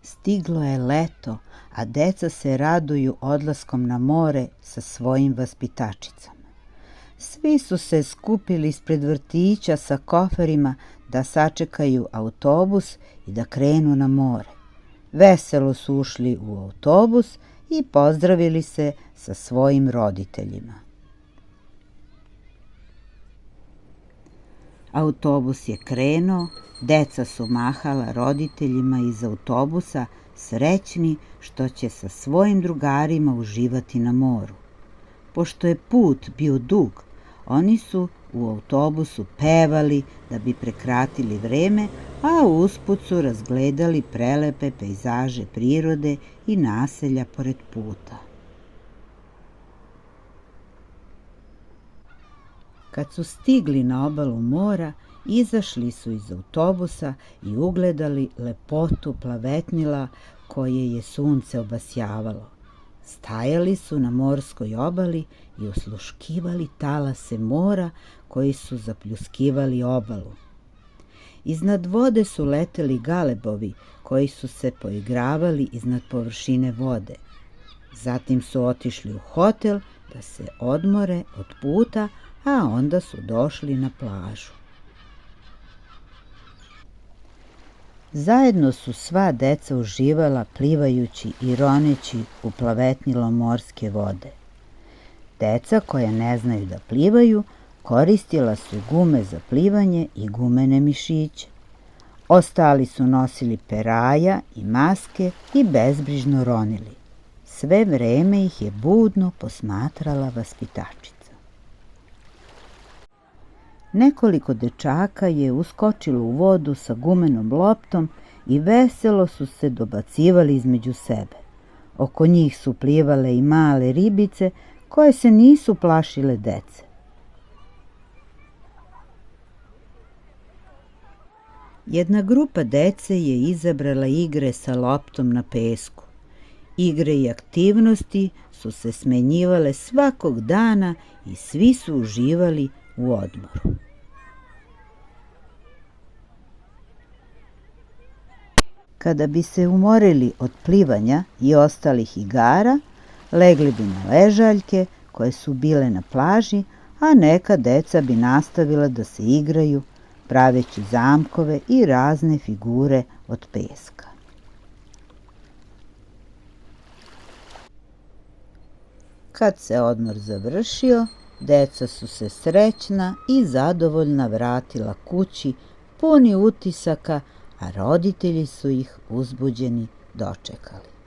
Stiglo je leto, a deca se raduju odlaskom na more sa svojim vaspitačicama. Svi su se skupili ispred vrtića sa koferima da sačekaju autobus i da krenu na more. Veselo su ušli u autobus i pozdravili se sa svojim roditeljima. Autobus je krenuo, deca su mahala roditeljima iz autobusa, srećni što će sa svojim drugarima uživati na moru. Pošto je put bio dug, oni su u autobusu pevali da bi prekratili vreme, a usput su razgledali prelepe pejzaže prirode i naselja pored puta. Kad su stigli na obalu mora, izašli su iz autobusa i ugledali lepotu plavetnila koje je sunce obasjavalo. Stajali su na morskoj obali i osluškivali talase mora koji su zapljuskivali obalu. Iznad vode su leteli galebovi koji su se poigravali iznad površine vode. Zatim su otišli u hotel da se odmore od puta, a onda su došli na plažu. Zajedno su sva deca uživala plivajući i roneći u plavetnilo morske vode. Deca koja ne znaju da plivaju koristila su gume za plivanje i gumene mišiće. Ostali su nosili peraja i maske i bezbrižno ronili. Sve vreme ih je budno posmatrala vaspitačica. Nekoliko dečaka je uskočilo u vodu sa gumenom loptom i veselo su se dobacivali između sebe. Oko njih su plivale i male ribice koje se nisu plašile dece. Jedna grupa dece je izabrala igre sa loptom na pesku. Igre i aktivnosti su se smenjivale svakog dana i svi su uživali u odmoru. Kada bi se umorili od plivanja i ostalih igara, legli bi na ležaljke koje su bile na plaži, a neka deca bi nastavila da se igraju, praveći zamkove i razne figure od peska. Kad se odmor završio, deca su se srećna i zadovoljna vratila kući, puni utisaka, a roditelji su ih uzbuđeni dočekali.